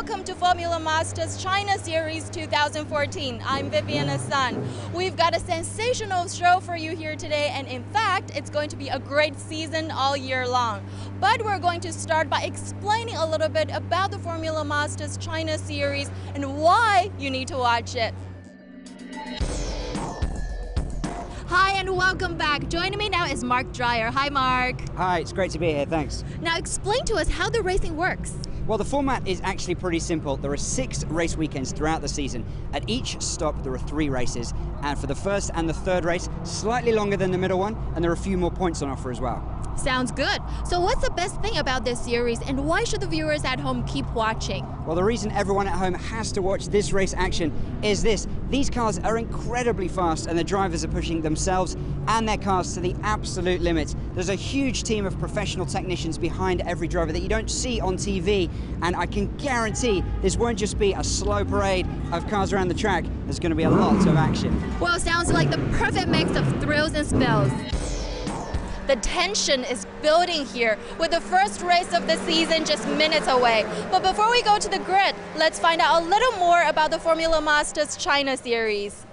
welcome to Formula Masters China Series 2014. I'm Viviana Sun. We've got a sensational show for you here today, and in fact, it's going to be a great season all year long. But we're going to start by explaining a little bit about the Formula Masters China Series and why you need to watch it. Hi and welcome back. Joining me now is Mark Dreyer. Hi Mark. Hi, it's great to be here, thanks. Now explain to us how the racing works. Well, the format is actually pretty simple. There are 6 race weekends throughout the season. At each stop there are 3 races, and for the first and the third race, slightly longer than the middle one, and there are a few more points on offer as well. Sounds good. So what's the best thing about this series, and why should the viewers at home keep watching? Well, the reason everyone at home has to watch this race action is this. These cars are incredibly fast, and the drivers are pushing themselves and their cars to the absolute limit. There's a huge team of professional technicians behind every driver that you don't see on TV, and I can guarantee this won't just be a slow parade of cars around the track. There's going to be a lot of action. Well, sounds like the perfect mix of thrills and spills. The tension is building here with the first race of the season just minutes away. But before we go to the grid, let's find out a little more about the Formula Masters China Series.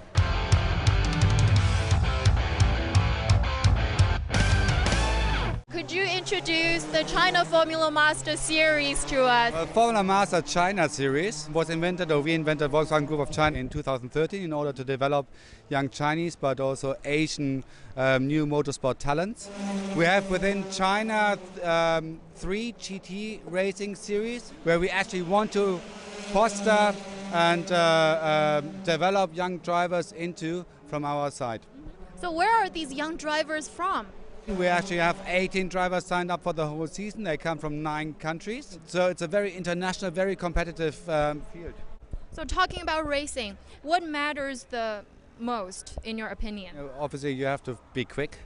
Could you introduce the China Formula Master Series to us? Formula Master China Series was invented, or we invented Volkswagen Group of China in 2013 in order to develop young Chinese but also Asian new motorsport talents. We have within China 3 GT racing series where we actually want to foster and develop young drivers into from our side. So where are these young drivers from? We actually have 18 drivers signed up for the whole season. They come from 9 countries. So it's a very international, very competitive field. So talking about racing, what matters the most in your opinion? Obviously you have to be quick,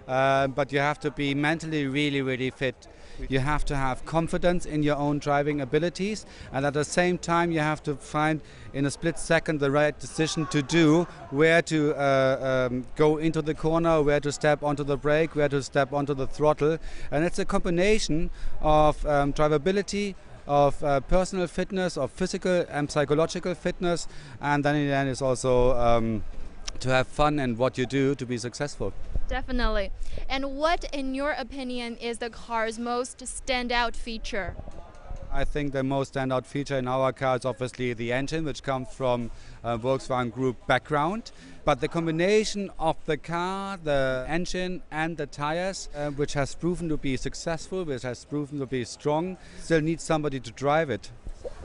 but you have to be mentally really fit. You have to have confidence in your own driving abilities, and at the same time you have to find in a split second the right decision to do, where to go into the corner, where to step onto the brake, where to step onto the throttle. And it's a combination of drivability, of personal fitness, of physical and psychological fitness, and then in the end it's also to have fun in what you do to be successful. Definitely. And what, in your opinion, is the car's most standout feature? I think the most standout feature in our car is obviously the engine, which comes from a Volkswagen Group background. But the combination of the car, the engine and the tires, which has proven to be successful, which has proven to be strong, still needs somebody to drive it.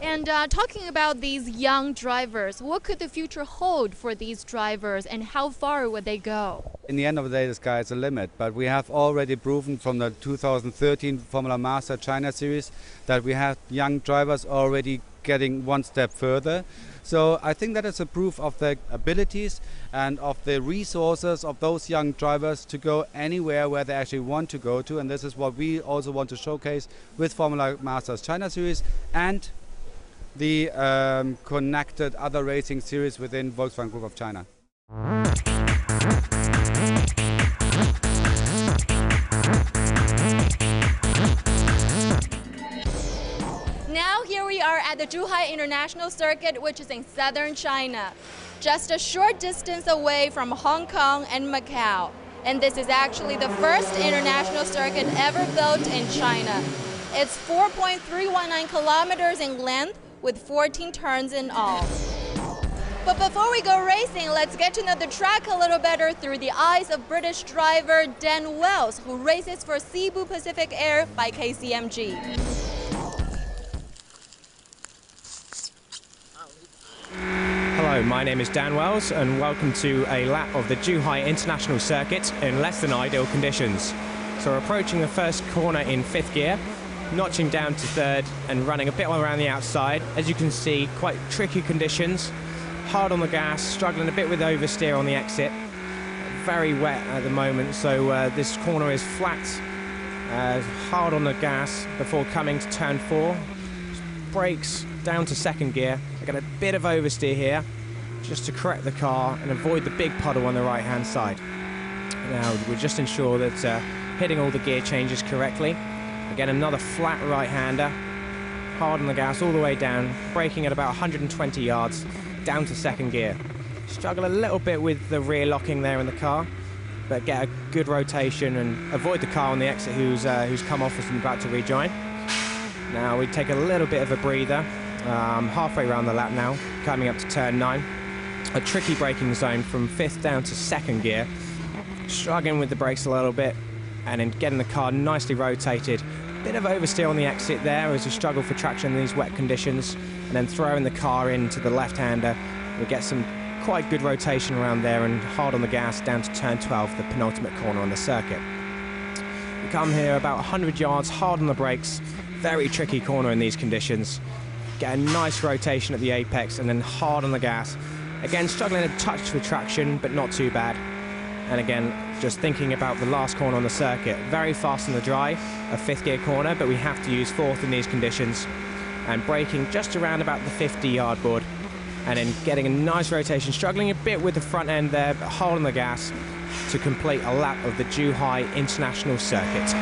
And talking about these young drivers, what could the future hold for these drivers and how far would they go? In the end of the day, the sky is the limit, but we have already proven from the 2013 Formula Master China Series that we have young drivers already getting one step further. So I think that is a proof of the abilities and of the resources of those young drivers to go anywhere where they actually want to go to, and this is what we also want to showcase with Formula Masters China Series and the connected other racing series within Volkswagen Group of China. Now here we are at the Zhuhai International Circuit, which is in southern China, just a short distance away from Hong Kong and Macau. And this is actually the first international circuit ever built in China. It's 4.319 kilometers in length, with 14 turns in all. But before we go racing, let's get to know the track a little better through the eyes of British driver Dan Wells, who races for Cebu Pacific Air by KCMG. Hello, my name is Dan Wells and welcome to a lap of the Zhuhai International Circuit in less than ideal conditions. So we're approaching the first corner in 5th gear, notching down to 3rd and running a bit around the outside. As you can see, quite tricky conditions, hard on the gas, struggling a bit with oversteer on the exit. Very wet at the moment, so this corner is flat, hard on the gas before coming to turn 4. Brakes down to 2nd gear. I get a bit of oversteer here just to correct the car and avoid the big puddle on the right hand side. Now we'll just ensure that hitting all the gear changes correctly. Again, another flat right-hander, hard on the gas all the way down, braking at about 120 yards, down to second gear. Struggle a little bit with the rear locking there in the car, but get a good rotation and avoid the car on the exit who's come off as about to rejoin. Now we take a little bit of a breather, halfway around the lap now, coming up to turn 9. A tricky braking zone from 5th down to second gear. Struggling with the brakes a little bit and then getting the car nicely rotated. Bit of oversteer on the exit there as we struggle for traction in these wet conditions, and then throwing the car into the left-hander. We get some quite good rotation around there and hard on the gas down to turn 12, the penultimate corner on the circuit. We come here about 100 yards, hard on the brakes, very tricky corner in these conditions. Get a nice rotation at the apex and then hard on the gas. Again, struggling a touch with traction, but not too bad. And again, just thinking about the last corner on the circuit, very fast on the dry, a 5th gear corner, but we have to use 4th in these conditions. And braking just around about the 50-yard board. And then getting a nice rotation, struggling a bit with the front end there, but holding the gas to complete a lap of the Zhuhai International Circuit.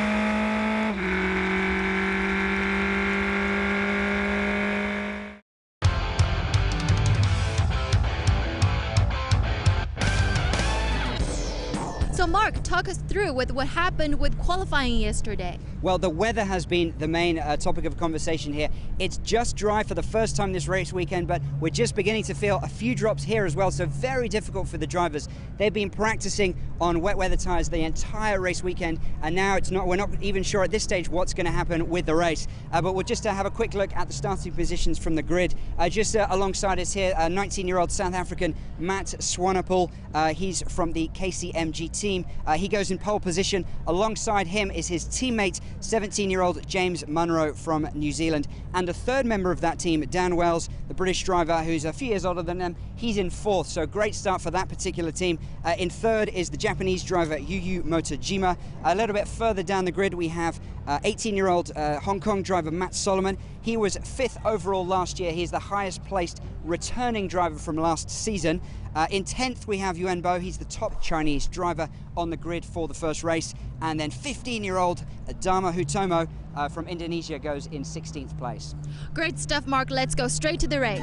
So Mark, talk us through with what happened with qualifying yesterday. Well, the weather has been the main topic of conversation here. It's just dry for the first time this race weekend, but we're just beginning to feel a few drops here as well, so very difficult for the drivers. They've been practicing on wet weather tyres the entire race weekend, and now we're not even sure at this stage what's going to happen with the race. But we'll just have a quick look at the starting positions from the grid. Just alongside us here, 19-year-old South African Matt Swanepoel. He's from the KCMG team. He goes in pole position. Alongside him is his teammate, 17-year-old James Munro from New Zealand. And a third member of that team, Dan Wells, the British driver who's a few years older than them, he's in 4th, so great start for that particular team. In 3rd is the Japanese driver Yuya Motojima. A little bit further down the grid we have 18-year-old Hong Kong driver Matt Solomon. He was 5th overall last year. He's the highest placed returning driver from last season. In 10th we have Yuan Bo. He's the top Chinese driver on the grid for the first race. And then 15-year-old Dharma Hutomo from Indonesia goes in 16th place. Great stuff, Mark. Let's go straight to the race.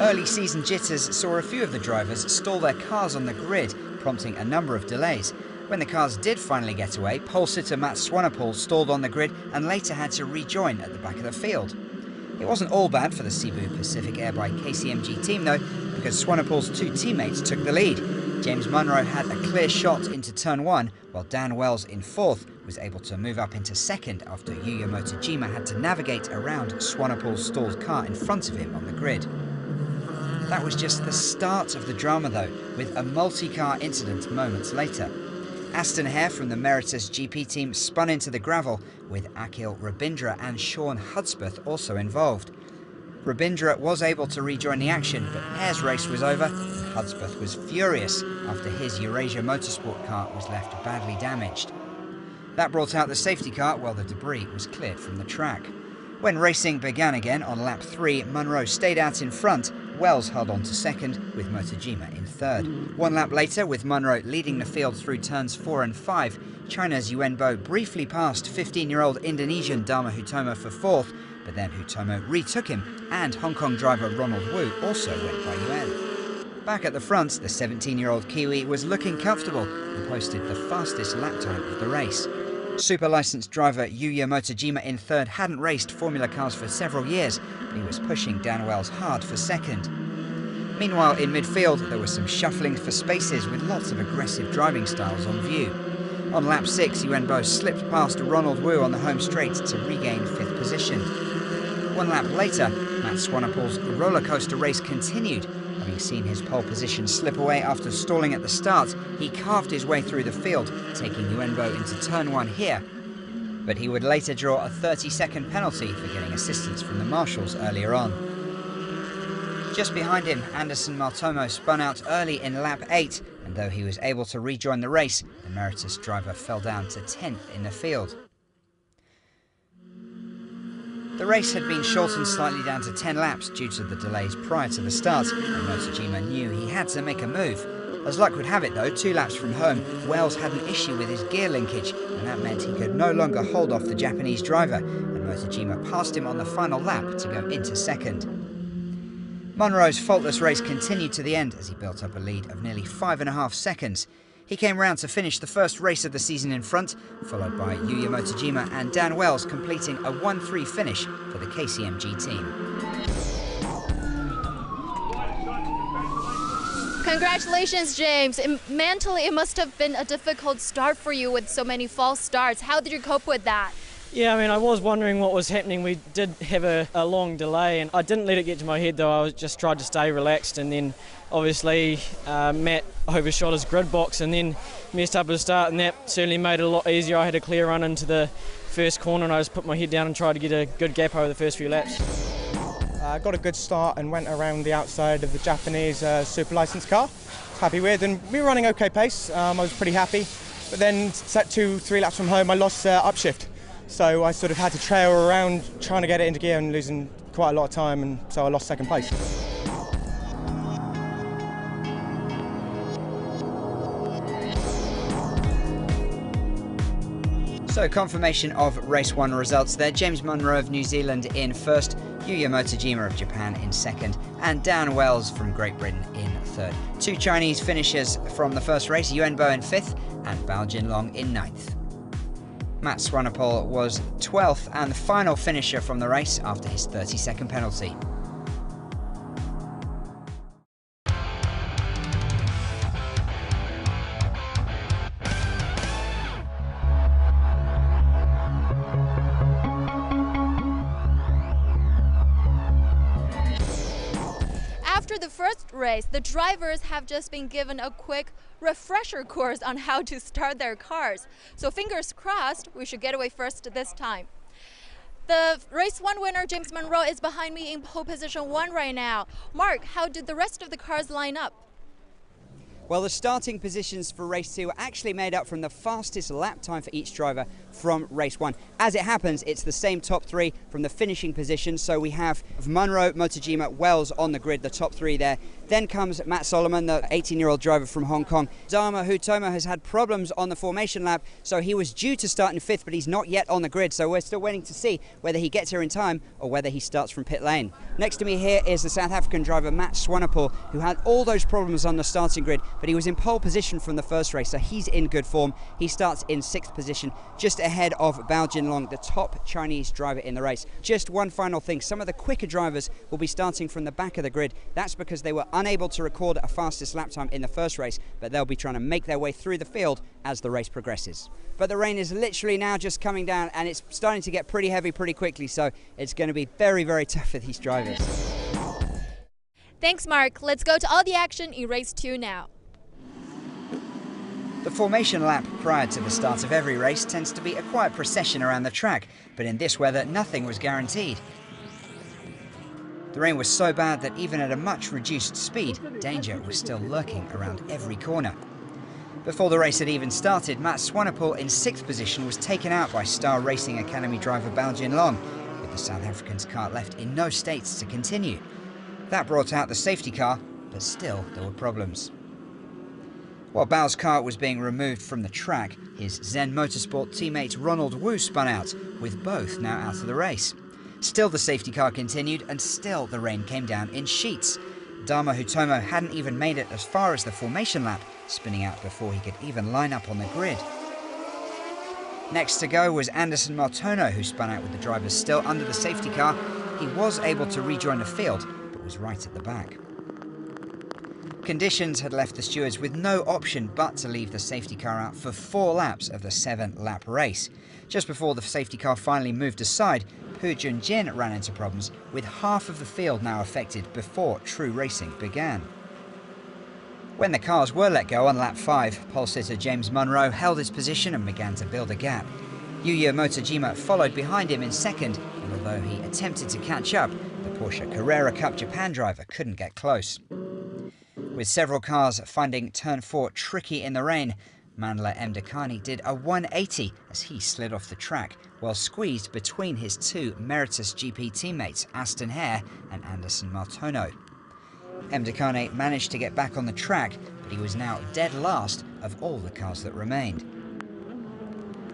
Early season jitters saw a few of the drivers stall their cars on the grid, prompting a number of delays. When the cars did finally get away, pole sitter Matt Swanepoel stalled on the grid and later had to rejoin at the back of the field. It wasn't all bad for the Cebu Pacific Airbike KCMG team though, because Swanepoel's 2 teammates took the lead. James Munro had a clear shot into turn 1, while Dan Wells in 4th was able to move up into 2nd after Yuya Motojima had to navigate around Swanepoel's stalled car in front of him on the grid. That was just the start of the drama though, with a multi-car incident moments later. Aston Hare from the Meritus GP team spun into the gravel, with Akhil Rabindra and Sean Hudspeth also involved. Rabindra was able to rejoin the action, but Hare's race was over and Hudspeth was furious after his Eurasia Motorsport car was left badly damaged. That brought out the safety car while the debris was cleared from the track. When racing began again on lap 3, Munro stayed out in front. Wells held on to 2nd, with Motojima in 3rd. 1 lap later, with Munro leading the field through turns 4 and 5, China's Yuan Bo briefly passed 15-year-old Indonesian Dharma Hutomo for 4th, but then Hutomo retook him, and Hong Kong driver Ronald Wu also went by Yuan. Back at the front, the 17-year-old Kiwi was looking comfortable and posted the fastest lap time of the race. Super licensed driver Yuya Motojima in 3rd hadn't raced Formula cars for several years, but he was pushing Dan Wells hard for 2nd. Meanwhile, in midfield, there was some shuffling for spaces with lots of aggressive driving styles on view. On lap 6, Yuan Bo slipped past Ronald Wu on the home straight to regain 5th position. 1 lap later, Matt Swanepoel's rollercoaster race continued. Having seen his pole position slip away after stalling at the start, he carved his way through the field, taking Yuan Bo into turn 1 here. But he would later draw a 30-second penalty for getting assistance from the marshals earlier on. Just behind him, Anderson Maltomo spun out early in lap 8, and though he was able to rejoin the race, the Meritus driver fell down to 10th in the field. The race had been shortened slightly down to 10 laps due to the delays prior to the start, and Motojima knew he had to make a move. As luck would have it though, 2 laps from home, Wells had an issue with his gear linkage, and that meant he could no longer hold off the Japanese driver, and MotoGP passed him on the final lap to go into second. Munro's faultless race continued to the end as he built up a lead of nearly 5.5 seconds. He came round to finish the first race of the season in front, followed by Yuya MotoGP and Dan Wells completing a 1-3 finish for the KCMG team. Congratulations, James. Mentally, it must have been a difficult start for you with so many false starts. How did you cope with that? Yeah, I mean, I was wondering what was happening. We did have a long delay, and I didn't let it get to my head, though. I was just tried to stay relaxed, and then obviously Matt overshot his grid box and then messed up his start, and that certainly made it a lot easier. I had a clear run into the first corner, and I just put my head down and tried to get a good gap over the first few laps. I got a good start and went around the outside of the Japanese super license car. Happy with, and we were running okay pace. I was pretty happy, but then set 2-3 laps from home, I lost upshift. So I sort of had to trail around trying to get it into gear and losing quite a lot of time, and so I lost second place. So confirmation of race 1 results there. James Munro of New Zealand in first, Yuya MotoGP of Japan in second, and Dan Wells from Great Britain in third. 2 Chinese finishers from the first race, Yuan Bo in 5th and Bao Jinlong in 9th. Matt Swanepoel was 12th and the final finisher from the race after his 30-second penalty. After the first race, the drivers have just been given a quick refresher course on how to start their cars. So fingers crossed, we should get away first this time. The race 1 winner, James Munro, is behind me in pole position 1 right now. Mark, how did the rest of the cars line up? Well, the starting positions for race 2 are actually made up from the fastest lap time for each driver from race 1. As it happens, it's the same top 3 from the finishing position. So we have Munro, MotoGP, Wells on the grid, the top 3 there. Then comes Matt Solomon, the 18-year-old driver from Hong Kong. Dharma Hutomo has had problems on the formation lap, so he was due to start in 5th, but he's not yet on the grid. So we're still waiting to see whether he gets here in time or whether he starts from pit lane. Next to me here is the South African driver Matt Swanepoel, who had all those problems on the starting grid, but he was in pole position from the first race, so he's in good form. He starts in 6th position, just ahead of Bao Jinlong, the top Chinese driver in the race. Just one final thing, some of the quicker drivers will be starting from the back of the grid. That's because they were unable to record a fastest lap time in the first race, but they'll be trying to make their way through the field as the race progresses. But the rain is literally now just coming down, and it's starting to get pretty heavy pretty quickly, so it's going to be very, very tough for these drivers. Thanks, Mark. Let's go to all the action in race 2 now. The formation lap prior to the start of every race tends to be a quiet procession around the track, but in this weather nothing was guaranteed. The rain was so bad that even at a much reduced speed, danger was still lurking around every corner. Before the race had even started, Matt Swanepoel in 6th position was taken out by Star Racing Academy driver Bao Jinlong, with the South African's car left in no state to continue. That brought out the safety car, but still there were problems. While Bao's car was being removed from the track, his Zen Motorsport teammate Ronald Wu spun out, with both now out of the race. Still the safety car continued, and still the rain came down in sheets. Dharma Hutomo hadn't even made it as far as the formation lap, spinning out before he could even line up on the grid. Next to go was Anderson Martono, who spun out with the drivers still under the safety car. He was able to rejoin the field, but was right at the back. Conditions had left the stewards with no option but to leave the safety car out for 4 laps of the 7-lap race. Just before the safety car finally moved aside, Hu Junjin ran into problems, with half of the field now affected before true racing began. When the cars were let go on lap 5, pole sitter James Munro held his position and began to build a gap. Yuya MotoGP followed behind him in 2nd, and although he attempted to catch up, the Porsche Carrera Cup Japan driver couldn't get close. With several cars finding turn 4 tricky in the rain, Mandla Mdekani did a 180 as he slid off the track, while squeezed between his 2 Meritus GP teammates Aston Hare and Anderson Martono. Mdekani managed to get back on the track, but he was now dead last of all the cars that remained.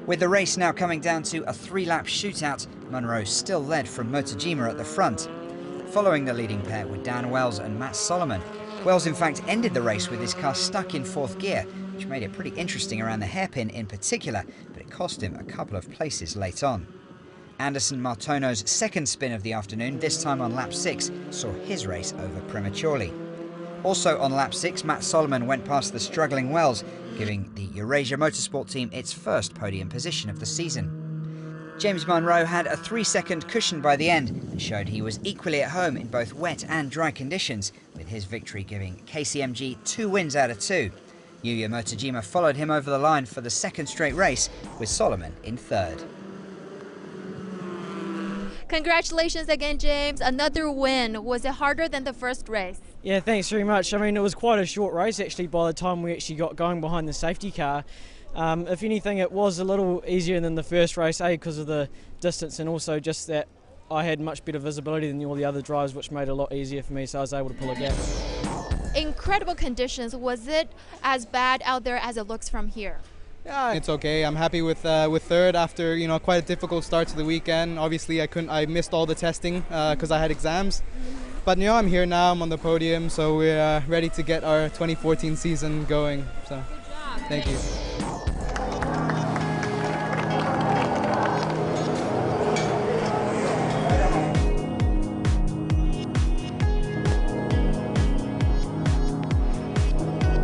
With the race now coming down to a 3-lap shootout, Munro still led from MotoGP at the front. Following the leading pair were Dan Wells and Matt Solomon. Wells in fact ended the race with his car stuck in 4th gear, which made it pretty interesting around the hairpin in particular, but it cost him a couple of places late on. Anderson Martono's second spin of the afternoon, this time on lap 6, saw his race over prematurely. Also on lap 6, Matt Solomon went past the struggling Wells, giving the Eurasia Motorsport team its first podium position of the season. James Munro had a 3-second cushion by the end and showed he was equally at home in both wet and dry conditions, with his victory giving KCMG 2 wins out of 2. Yuya Motojima followed him over the line for the second straight race, with Solomon in 3rd. Congratulations again, James. Another win. Was it harder than the first race? Yeah, thanks very much. I mean, it was quite a short race actually by the time we actually got going behind the safety car. If anything, it was a little easier than the first race, because of the distance and also just that I had much better visibility than all the other drivers, which made it a lot easier for me, so I was able to pull a gap. Incredible conditions. Was it as bad out there as it looks from here? Yeah, it's okay. I'm happy with 3rd after quite a difficult start to the weekend. Obviously, I missed all the testing because I had exams. But I'm here now. I'm on the podium, so we're ready to get our 2014 season going. So, good job. Thank you.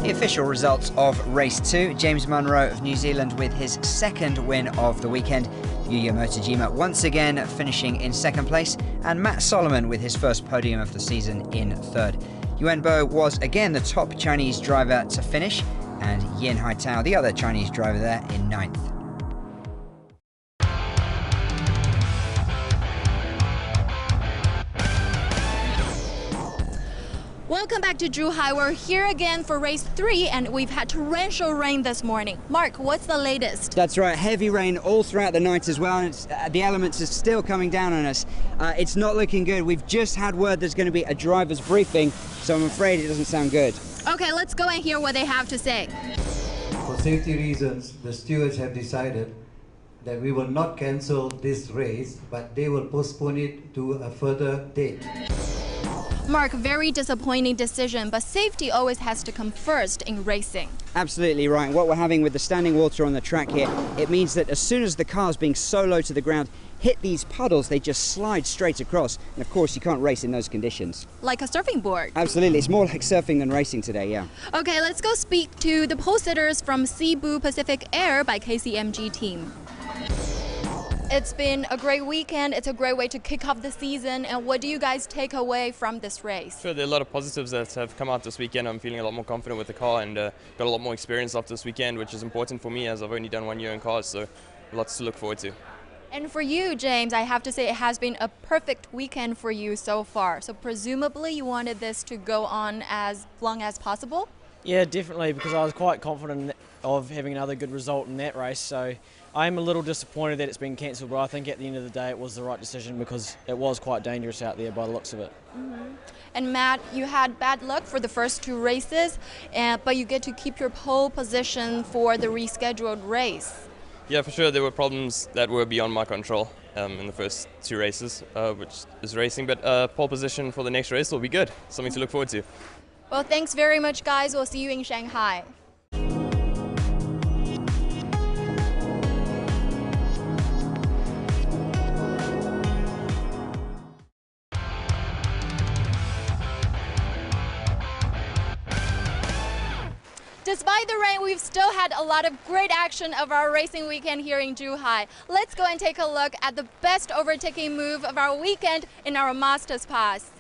The official results of race 2, James Munro of New Zealand with his second win of the weekend, Yuya Motojima once again finishing in 2nd place, and Matt Solomon with his first podium of the season in 3rd. Yuan Bo was again the top Chinese driver to finish, and Yin Haitao, the other Chinese driver there, in 9th. Welcome back to Zhuhai. We're here again for race 3 and we've had torrential rain this morning. Mark, what's the latest? That's right, heavy rain all throughout the night as well, and the elements are still coming down on us. It's not looking good. We've just had word there's going to be a driver's briefing, so I'm afraid it doesn't sound good. Okay, let's go and hear what they have to say. For safety reasons, the stewards have decided that we will not cancel this race, but they will postpone it to a further date. Mark, very disappointing decision, but safety always has to come first in racing. Absolutely right. What we're having with the standing water on the track here, it means that as soon as the cars being so low to the ground hit these puddles, they just slide straight across. And of course, you can't race in those conditions. Like a surfing board. Absolutely. It's more like surfing than racing today, yeah. Okay, let's go speak to the pole sitters from Cebu Pacific Air by KCMG team. It's been a great weekend. It's a great way to kick off the season. And what do you guys take away from this race? Sure, there are a lot of positives that have come out this weekend. I'm feeling a lot more confident with the car and got a lot more experience after this weekend, which is important for me as I've only done 1 year in cars, so lots to look forward to. And for you, James, I have to say it has been a perfect weekend for you so far. So presumably you wanted this to go on as long as possible? Yeah, definitely, because I was quite confident of having another good result in that race. So I am a little disappointed that it's been cancelled, but I think at the end of the day it was the right decision because it was quite dangerous out there by the looks of it. Mm-hmm. And Matt, you had bad luck for the first 2 races, but you get to keep your pole position for the rescheduled race. Yeah, for sure, there were problems that were beyond my control in the first 2 races, which is racing, but pole position for the next race will be good, something to look forward to. Well, thanks very much, guys. We'll see you in Shanghai. Despite the rain, we've still had a lot of great action of our racing weekend here in Zhuhai. Let's go and take a look at the best overtaking move of our weekend in our Masters Pass.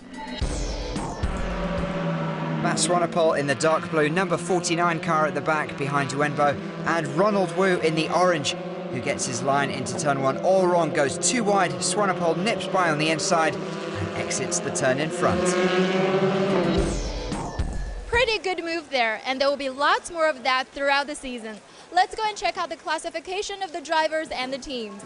Matt Swanepoel in the dark blue, number 49 car at the back behind Yuenbo, and Ronald Wu in the orange, who gets his line into turn 1 all wrong, goes too wide. Swanepoel nips by on the inside and exits the turn in front. Pretty good move there, and there will be lots more of that throughout the season. Let's go and check out the classification of the drivers and the teams.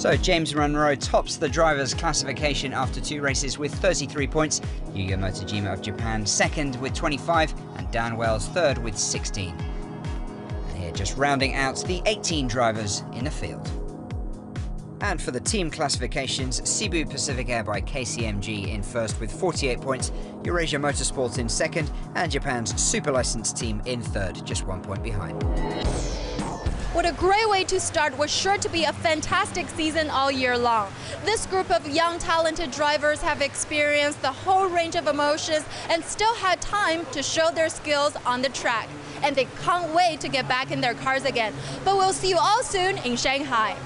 So James Monroe tops the drivers' classification after 2 races with 33 points. Yuya Motojima of Japan second with 25, and Dan Wells third with 16. And here just rounding out the 18 drivers in the field. And for the team classifications, Cebu Pacific Air by KCMG in first with 48 points, Eurasia Motorsport in second, and Japan's super licensed team in third, just 1 point behind. What a great way to start was sure to be a fantastic season all year long. This group of young, talented drivers have experienced the whole range of emotions and still had time to show their skills on the track. And they can't wait to get back in their cars again. But we'll see you all soon in Shanghai.